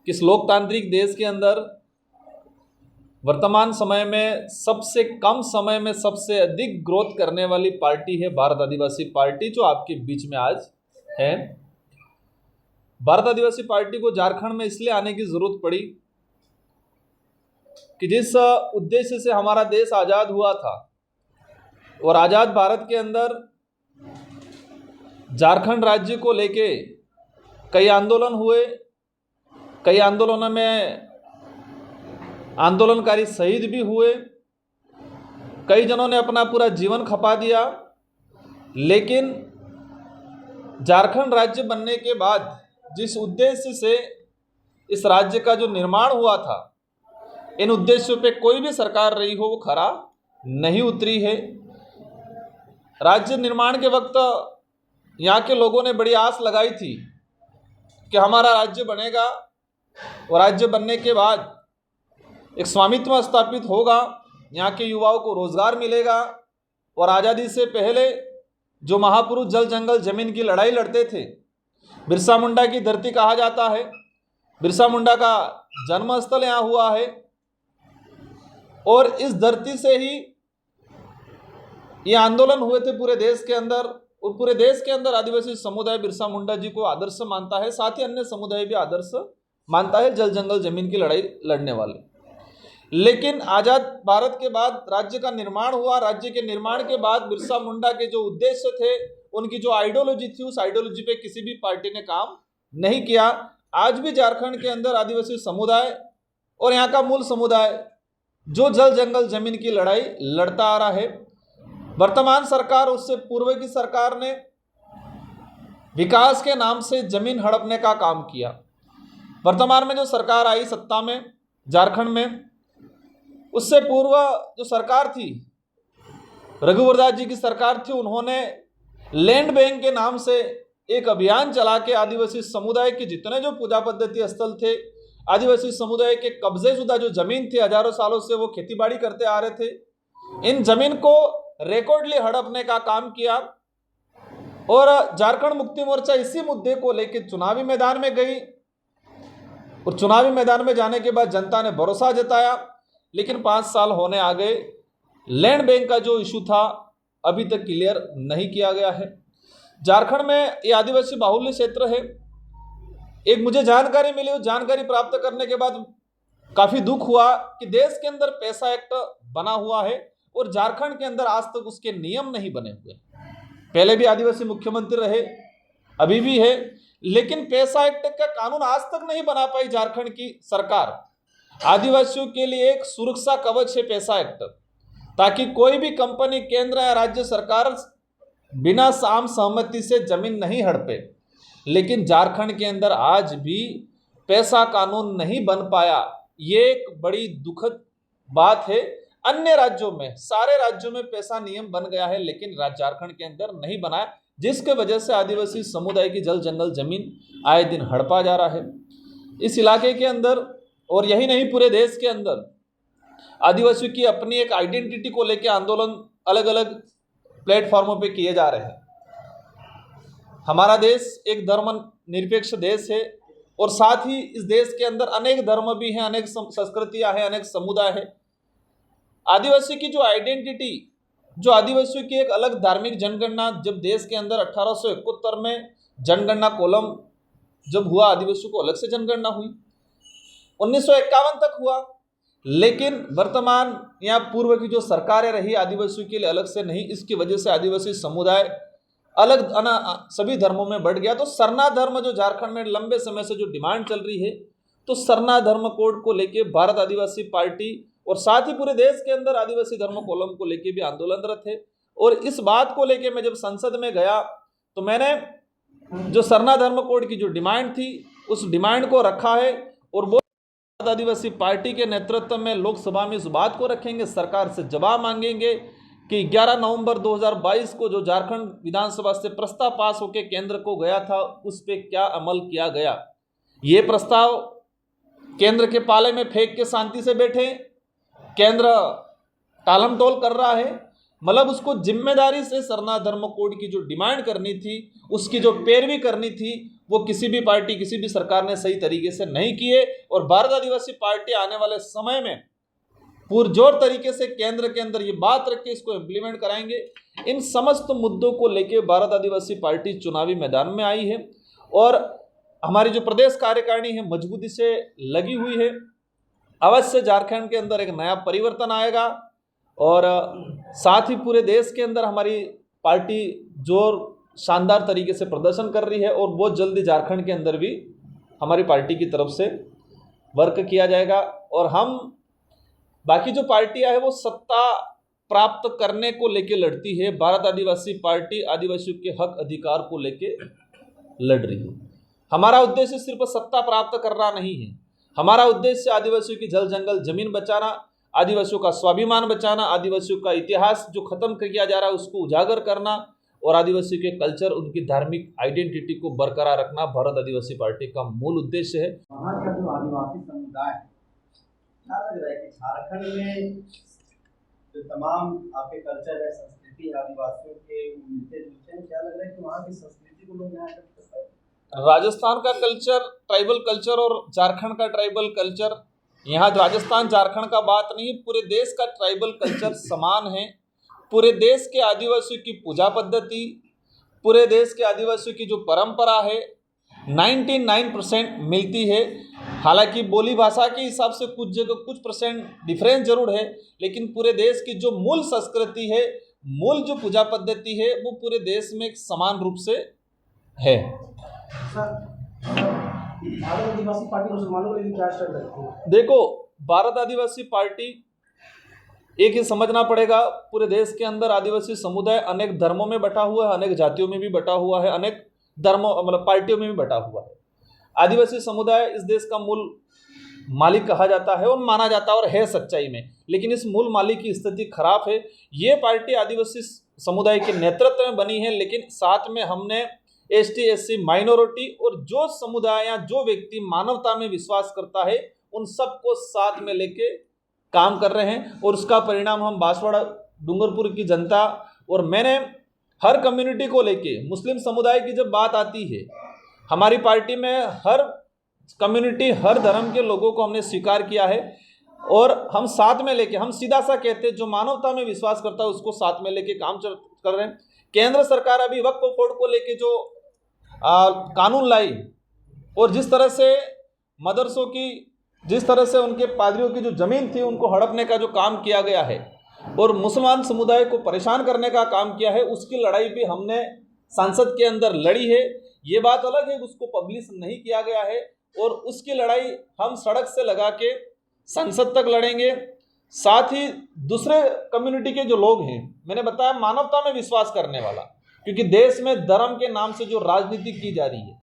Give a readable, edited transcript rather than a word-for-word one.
कि इस लोकतांत्रिक देश के अंदर वर्तमान समय में सबसे कम समय में सबसे अधिक ग्रोथ करने वाली पार्टी है भारत आदिवासी पार्टी, जो आपके बीच में आज है। भारत आदिवासी पार्टी को झारखंड में इसलिए आने की जरूरत पड़ी कि जिस उद्देश्य से हमारा देश आज़ाद हुआ था और आज़ाद भारत के अंदर झारखंड राज्य को लेके कई आंदोलन हुए, कई आंदोलनों में आंदोलनकारी शहीद भी हुए, कई जनों ने अपना पूरा जीवन खपा दिया। लेकिन झारखंड राज्य बनने के बाद जिस उद्देश्य से इस राज्य का जो निर्माण हुआ था, इन उद्देश्यों पे कोई भी सरकार रही हो वो खरा नहीं उतरी है। राज्य निर्माण के वक्त यहाँ के लोगों ने बड़ी आस लगाई थी कि हमारा राज्य बनेगा और राज्य बनने के बाद एक स्वामित्व स्थापित होगा, यहाँ के युवाओं को रोजगार मिलेगा। और आज़ादी से पहले जो महापुरुष जल जंगल जमीन की लड़ाई लड़ते थे, बिरसा मुंडा की धरती कहा जाता है, बिरसा मुंडा का जन्मस्थल यहाँ हुआ है और इस धरती से ही ये आंदोलन हुए थे पूरे देश के अंदर। और पूरे देश के अंदर आदिवासी समुदाय बिरसा मुंडा जी को आदर्श मानता है, साथ ही अन्य समुदाय भी आदर्श मानता है जल जंगल जमीन की लड़ाई लड़ने वाले। लेकिन आज़ाद भारत के बाद राज्य का निर्माण हुआ। राज्य के निर्माण के बाद बिरसा मुंडा के जो उद्देश्य थे, उनकी जो आइडियोलॉजी थी, उस आइडियोलॉजी पे किसी भी पार्टी ने काम नहीं किया। आज भी झारखंड के अंदर आदिवासी समुदाय और यहाँ का मूल समुदाय जो जल जंगल जमीन की लड़ाई लड़ता आ रहा है। वर्तमान सरकार, उससे पूर्व की सरकार ने विकास के नाम से जमीन हड़पने का काम किया। वर्तमान में जो सरकार आई सत्ता में झारखंड में, उससे पूर्व जो सरकार थी, रघुवर दास जी की सरकार थी, उन्होंने लैंड बैंक के नाम से एक अभियान चला के आदिवासी समुदाय के जितने जो पूजा पद्धति स्थल थे, आदिवासी समुदाय के कब्जे शुदा जो जमीन थी, हजारों सालों से वो खेतीबाड़ी करते आ रहे थे, इन जमीन को रिकॉर्डली हड़पने का काम किया। और झारखंड मुक्ति मोर्चा इसी मुद्दे को लेकर चुनावी मैदान में गई और चुनावी मैदान में जाने के बाद जनता ने भरोसा जताया। लेकिन 5 साल होने आ गए, लैंड बैंक का जो इशू था अभी तक क्लियर नहीं किया गया है। झारखंड में ये आदिवासी बाहुल्य क्षेत्र है। एक मुझे जानकारी मिली, उस जानकारी प्राप्त करने के बाद काफ़ी दुख हुआ कि देश के अंदर पैसा एक्ट बना हुआ है और झारखंड के अंदर आज तक उसके नियम नहीं बने हुए। पहले भी आदिवासी मुख्यमंत्री रहे, अभी भी है, लेकिन पैसा एक्ट का कानून आज तक नहीं बना पाई झारखंड की सरकार। आदिवासियों के लिए एक सुरक्षा कवच है पैसा एक्ट, ताकि कोई भी कंपनी, केंद्र या राज्य सरकार बिना साम सहमति से जमीन नहीं हड़पे। लेकिन झारखंड के अंदर आज भी पैसा कानून नहीं बन पाया। ये एक बड़ी दुखद बात है। अन्य राज्यों में, सारे राज्यों में पैसा नियम बन गया है, लेकिन झारखंड के अंदर नहीं बना, जिसके वजह से आदिवासी समुदाय की जल जंगल जमीन आए दिन हड़पा जा रहा है इस इलाके के अंदर। और यही नहीं, पूरे देश के अंदर आदिवासियों की अपनी एक आइडेंटिटी को लेकर आंदोलन अलग अलग प्लेटफॉर्मों पे किए जा रहे हैं। हमारा देश एक धर्म निरपेक्ष देश है और साथ ही इस देश के अंदर अनेक धर्म भी हैं, अनेक संस्कृतियां हैं, अनेक समुदाय हैं। आदिवासी की जो आइडेंटिटी, जो आदिवासियों की एक अलग धार्मिक जनगणना, जब देश के अंदर 1871 में जनगणना कॉलम जब हुआ, आदिवासियों को अलग से जनगणना हुई, 1951 तक हुआ। लेकिन वर्तमान या पूर्व की जो सरकारें रही, आदिवासियों के लिए अलग से नहीं। इसकी वजह से आदिवासी समुदाय अलग सभी धर्मों में बढ़ गया। तो सरना धर्म जो झारखंड में लंबे समय से जो डिमांड चल रही है, तो सरना धर्म कोड को लेके भारत आदिवासी पार्टी और साथ ही पूरे देश के अंदर आदिवासी धर्म कॉलम को लेके भी आंदोलनरत है। और इस बात को लेके मैं जब संसद में गया तो मैंने जो सरना धर्म कोड की जो डिमांड थी, उस डिमांड को रखा है और वो आदिवासी पार्टी के नेतृत्व में लोकसभा में इस बात को रखेंगे, सरकार से जवाब मांगेंगे कि 11 नवंबर 2022 को जो झारखंड विधानसभा से प्रस्ताव पास होकर केंद्र को गया था, उस पर क्या अमल किया गया। ये प्रस्ताव केंद्र के पाले में फेंक के शांति से बैठे, केंद्र टालम टोल कर रहा है। मतलब उसको जिम्मेदारी से सरना धर्म कोड की जो डिमांड करनी थी, उसकी जो पैरवी करनी थी, वो किसी भी पार्टी, किसी भी सरकार ने सही तरीके से नहीं किए। और भारत आदिवासी पार्टी आने वाले समय में पुरजोर तरीके से केंद्र के अंदर ये बात रख के इसको इम्प्लीमेंट कराएंगे। इन समस्त मुद्दों को लेके भारत आदिवासी पार्टी चुनावी मैदान में आई है और हमारी जो प्रदेश कार्यकारिणी है मजबूती से लगी हुई है। अवश्य झारखंड के अंदर एक नया परिवर्तन आएगा और साथ ही पूरे देश के अंदर हमारी पार्टी जो शानदार तरीके से प्रदर्शन कर रही है और बहुत जल्दी झारखंड के अंदर भी हमारी पार्टी की तरफ से वर्क किया जाएगा। और हम बाकी जो पार्टियां है वो सत्ता प्राप्त करने को लेके लड़ती है, भारत आदिवासी पार्टी आदिवासियों के हक अधिकार को लेके लड़ रही है। हमारा उद्देश्य सिर्फ सत्ता प्राप्त करना नहीं है, हमारा उद्देश्य आदिवासियों की जल जंगल जमीन बचाना, आदिवासियों का स्वाभिमान बचाना, आदिवासियों का इतिहास जो खत्म किया जा रहा है उसको उजागर करना और आदिवासियों के कल्चर, उनकी धार्मिक आइडेंटिटी को बरकरार रखना भारत आदिवासी पार्टी का मूल उद्देश्य है। वहाँ का जो आदिवासी समुदाय क्या लग रहा है कि झारखंड में जो तमाम आपके कल्चर है, संस्कृति है, आदिवासियों के मिलते जुलते हैं, क्या लग रहा है कि वहाँ की संस्कृति को लोग यहाँ कर सकते हैं? राजस्थान का कल्चर ट्राइबल कल्चर और झारखंड का ट्राइबल कल्चर, यहाँ राजस्थान झारखंड का बात नहीं, पूरे देश का ट्राइबल कल्चर समान है। पूरे देश के आदिवासियों की पूजा पद्धति, पूरे देश के आदिवासियों की जो परंपरा है 99% मिलती है। हालांकि बोली भाषा के हिसाब से कुछ जगह कुछ परसेंट डिफरेंस जरूर है, लेकिन पूरे देश की जो मूल संस्कृति है, मूल जो पूजा पद्धति है वो पूरे देश में एक समान रूप से है। भारत आदिवासी पार्टी मुसलमानों को लेकर क्या स्टैंड रखती है? देखो, भारत आदिवासी पार्टी एक ही समझना पड़ेगा, पूरे देश के अंदर आदिवासी समुदाय अनेक धर्मों में बटा हुआ है, अनेक जातियों में भी बटा हुआ है, अनेक धर्मों मतलब पार्टियों में भी बटा हुआ है। आदिवासी समुदाय इस देश का मूल मालिक कहा जाता है और माना जाता है और है सच्चाई में, लेकिन इस मूल मालिक की स्थिति खराब है। ये पार्टी आदिवासी समुदाय के नेतृत्व में बनी है, लेकिन साथ में हमने एसटी एससी माइनॉरिटी और जो समुदाय या जो व्यक्ति मानवता में विश्वास करता है उन सबको साथ में लेके काम कर रहे हैं। और उसका परिणाम हम बांसवाड़ा डूंगरपुर की जनता और मैंने हर कम्युनिटी को लेके, मुस्लिम समुदाय की जब बात आती है, हमारी पार्टी में हर कम्युनिटी हर धर्म के लोगों को हमने स्वीकार किया है और हम साथ में लेके, हम सीधा सा कहते हैं जो मानवता में विश्वास करता है उसको साथ में लेके काम कर रहे हैं। केंद्र सरकार अभी वक्फ बोर्ड को लेके जो कानून लाई और जिस तरह से मदरसों की, जिस तरह से उनके पादरियों की जो ज़मीन थी उनको हड़पने का जो काम किया गया है और मुसलमान समुदाय को परेशान करने का काम किया है, उसकी लड़ाई भी हमने संसद के अंदर लड़ी है। ये बात अलग है, उसको पब्लिश नहीं किया गया है और उसकी लड़ाई हम सड़क से लगा के संसद तक लड़ेंगे। साथ ही दूसरे कम्युनिटी के जो लोग हैं, मैंने बताया मानवता में विश्वास करने वाला, क्योंकि देश में धर्म के नाम से जो राजनीति की जा रही है